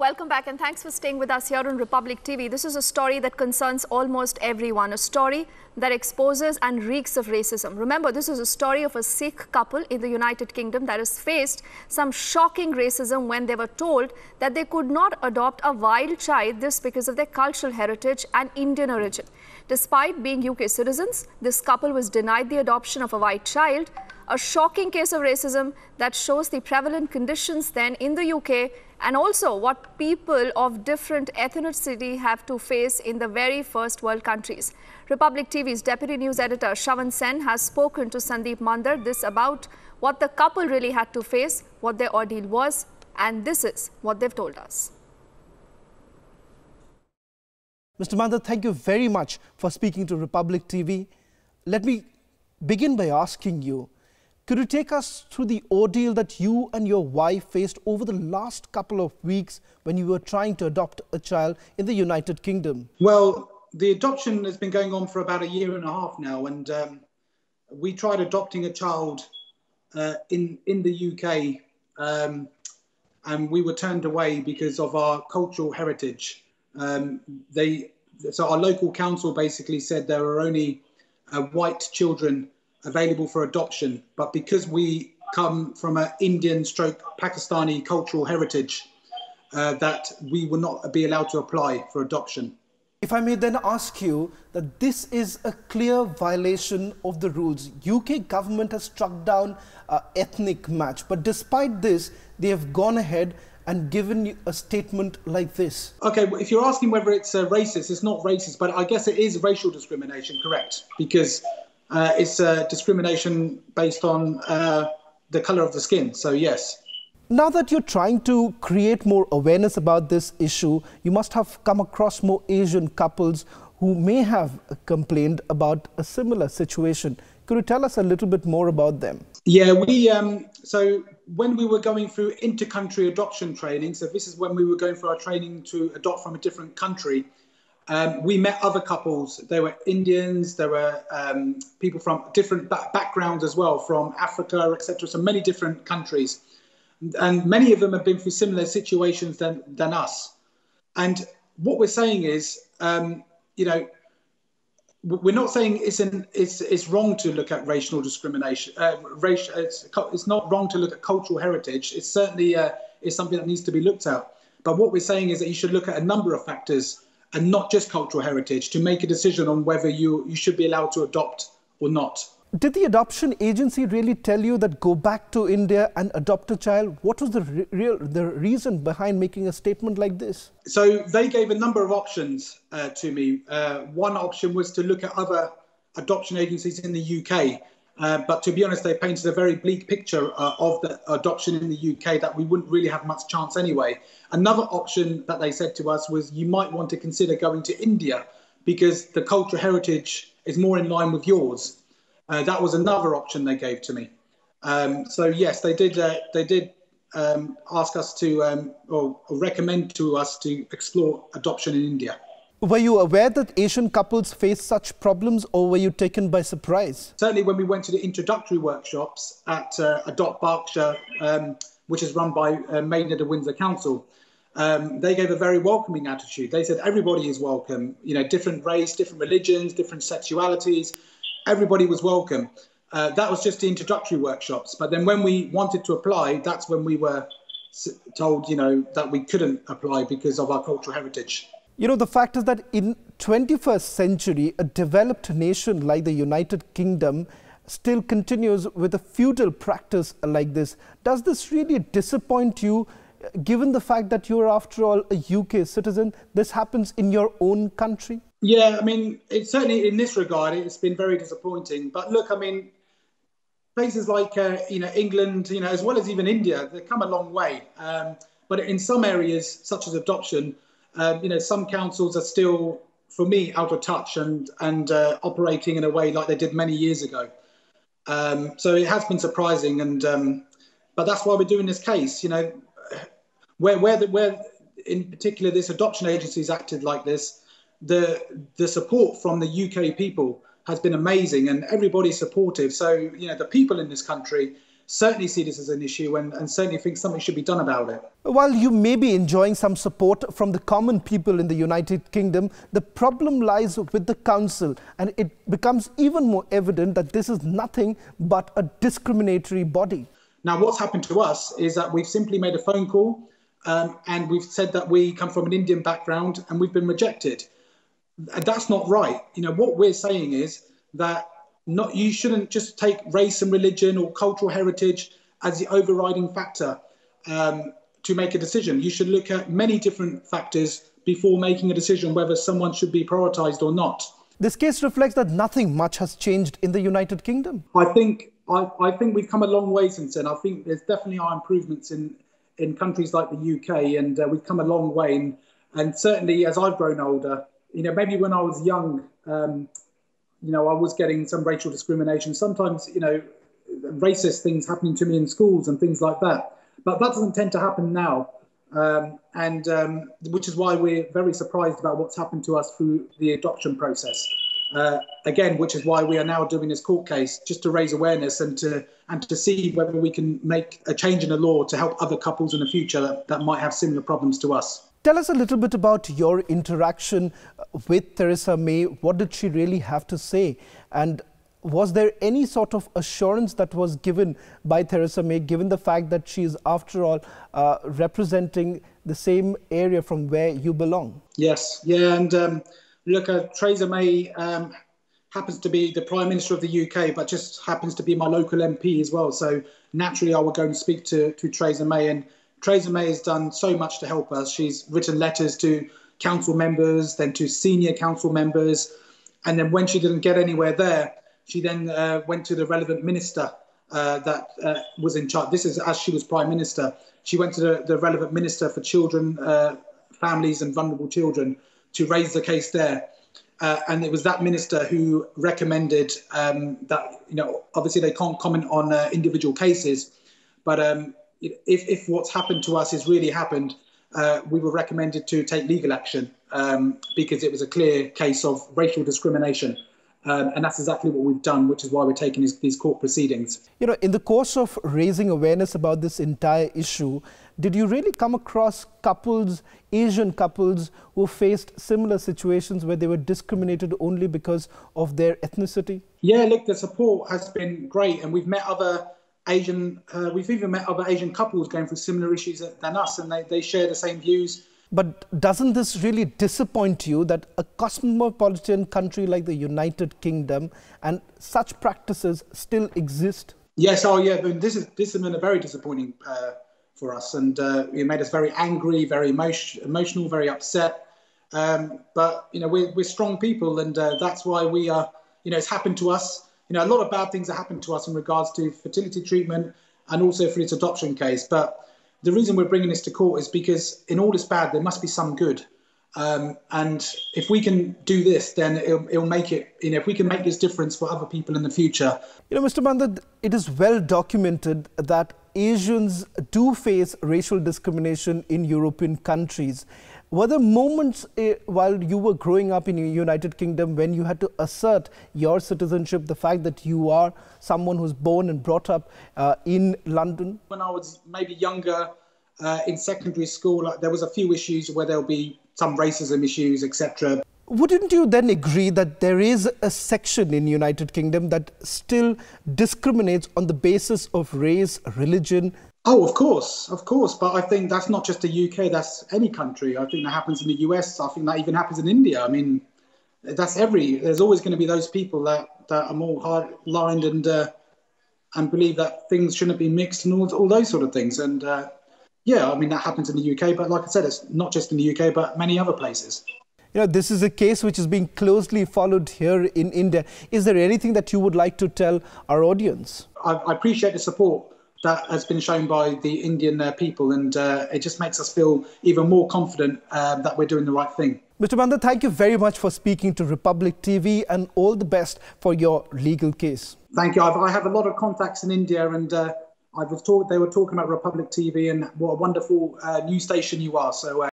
Welcome back and thanks for staying with us here on Republic TV. This is a story that concerns almost everyone, a story that exposes and reeks of racism. Remember, this is a story of a Sikh couple in the United Kingdom that has faced some shocking racism when they were told that they could not adopt a wild child, this because of their cultural heritage and Indian origin. Despite being UK citizens, this couple was denied the adoption of a white child, a shocking case of racism that shows the prevalent conditions then in the UK and also what people of different ethnicity have to face in the very first world countries. Republic TV's Deputy News Editor Shavan Sen has spoken to Sandeep Mandar this about what the couple really had to face, what their ordeal was, and this is what they've told us. Mr. Mandar, thank you very much for speaking to Republic TV. Let me begin by asking you, could you take us through the ordeal that you and your wife faced over the last couple of weeks when you were trying to adopt a child in the United Kingdom? Well, the adoption has been going on for about a year and a half now, and we tried adopting a child in the UK, and we were turned away because of our cultural heritage. So our local council basically said there were only white children available for adoption, but because we come from an Indian stroke Pakistani cultural heritage, that we will not be allowed to apply for adoption. If I may then ask you that this is a clear violation of the rules. UK government has struck down an ethnic match, but despite this, they have gone ahead and given you a statement like this. Okay, if you're asking whether it's racist, it's not racist, but I guess it is racial discrimination, correct? Because it's discrimination based on the colour of the skin, so yes. Now that you're trying to create more awareness about this issue, you must have come across more Asian couples who may have complained about a similar situation. Could you tell us a little bit more about them? Yeah, so when we were going through inter-country adoption training, so this is when we were going for our training to adopt from a different country, we met other couples. There were Indians, there were people from different backgrounds as well, from Africa, etc. So many different countries. And many of them have been through similar situations than us. And what we're saying is, we're not saying it's wrong to look at racial discrimination. It's not wrong to look at cultural heritage. It's certainly is something that needs to be looked at. But what we're saying is that you should look at a number of factors and not just cultural heritage to make a decision on whether you should be allowed to adopt or not. Did the adoption agency really tell you that go back to India and adopt a child? What was the reason behind making a statement like this? So they gave a number of options to me. One option was to look at other adoption agencies in the UK. But to be honest, they painted a very bleak picture of the adoption in the UK that we wouldn't really have much chance anyway. Another option that they said to us was you might want to consider going to India because the cultural heritage is more in line with yours. That was another option they gave to me. So yes, they did ask us to or recommend to us to explore adoption in India. Were you aware that Asian couples face such problems, or were you taken by surprise? Certainly when we went to the introductory workshops at Adopt Berkshire, which is run by Maidenhead and Windsor Council, they gave a very welcoming attitude. They said everybody is welcome, different race, different religions, different sexualities, everybody was welcome. That was just the introductory workshops. But then when we wanted to apply, that's when we were told, that we couldn't apply because of our cultural heritage. The fact is that in 21st century, a developed nation like the United Kingdom still continues with a feudal practice like this. Does this really disappoint you, given the fact that you're, after all, a UK citizen? This happens in your own country? Yeah, it's certainly in this regard, it's been very disappointing. But look, places like, England, as well as even India, they've come a long way. But in some areas, such as adoption, some councils are still, for me, out of touch and operating in a way like they did many years ago. So it has been surprising, but that's why we're doing this case. Where in particular this adoption agency's acted like this, the support from the UK people has been amazing, and everybody's supportive. So the people in this country certainly see this as an issue and certainly think something should be done about it. While you may be enjoying some support from the common people in the United Kingdom, the problem lies with the council, and it becomes even more evident that this is nothing but a discriminatory body. Now, what's happened to us is that we've simply made a phone call and we've said that we come from an Indian background and we've been rejected. That's not right. What we're saying is that you shouldn't just take race and religion or cultural heritage as the overriding factor to make a decision. You should look at many different factors before making a decision whether someone should be prioritised or not. This case reflects that nothing much has changed in the United Kingdom. I think we've come a long way since then. I think there's definitely are improvements in countries like the UK, and we've come a long way. And certainly as I've grown older, maybe when I was young, I was getting some racial discrimination. Sometimes, racist things happening to me in schools and things like that. But that doesn't tend to happen now. Which is why we're very surprised about what's happened to us through the adoption process. Again, which is why we are now doing this court case, just to raise awareness and to see whether we can make a change in the law to help other couples in the future that might have similar problems to us. Tell us a little bit about your interaction with Theresa May. What did she really have to say? And was there any sort of assurance that was given by Theresa May, given the fact that she is, after all, representing the same area from where you belong? Yes, yeah, and look, Theresa May happens to be the Prime Minister of the UK, but just happens to be my local MP as well. So naturally, I will go and speak to Theresa May. And Theresa May has done so much to help us. She's written letters to council members, then to senior council members. And then when she didn't get anywhere there, she then went to the relevant minister that was in charge. This is as she was Prime Minister. She went to the relevant minister for children, families and vulnerable children to raise the case there. And it was that minister who recommended that, obviously they can't comment on individual cases, but if what's happened to us has really happened, we were recommended to take legal action because it was a clear case of racial discrimination. And that's exactly what we've done, which is why we're taking these court proceedings. In the course of raising awareness about this entire issue, did you really come across couples, Asian couples, who faced similar situations where they were discriminated only because of their ethnicity? Yeah, look, the support has been great, and we've met other we've even met other Asian couples going through similar issues than us, and they share the same views. But doesn't this really disappoint you that a cosmopolitan country like the United Kingdom and such practices still exist? Yes, this has been a very disappointing for us, and it made us very angry, very emotional, very upset. But we're strong people, and that's why we are. It's happened to us. A lot of bad things have happened to us in regards to fertility treatment and also for this adoption case. But the reason we're bringing this to court is because in all this bad, there must be some good. And if we can do this, then it'll make it, if we can make this difference for other people in the future. Mr. Banda, it is well documented that Asians do face racial discrimination in European countries. Were there moments while you were growing up in the United Kingdom when you had to assert your citizenship, the fact that you are someone who's born and brought up in London? When I was maybe younger in secondary school, there was a few issues where there'll be some racism issues, etc. Wouldn't you then agree that there is a section in the United Kingdom that still discriminates on the basis of race, religion? Oh, of course. But I think that's not just the UK, that's any country. I think that happens in the US. I think that even happens in India. I mean, there's always going to be those people that are more hard-lined and believe that things shouldn't be mixed and all those sort of things. And that happens in the UK. But like I said, it's not just in the UK, but many other places. This is a case which is being closely followed here in India. Is there anything that you would like to tell our audience? I appreciate the support that has been shown by the Indian people, and it just makes us feel even more confident that we're doing the right thing. Mr. Banda, thank you very much for speaking to Republic TV, and all the best for your legal case. Thank you. I have a lot of contacts in India, and they were talking about Republic TV and what a wonderful news station you are. So.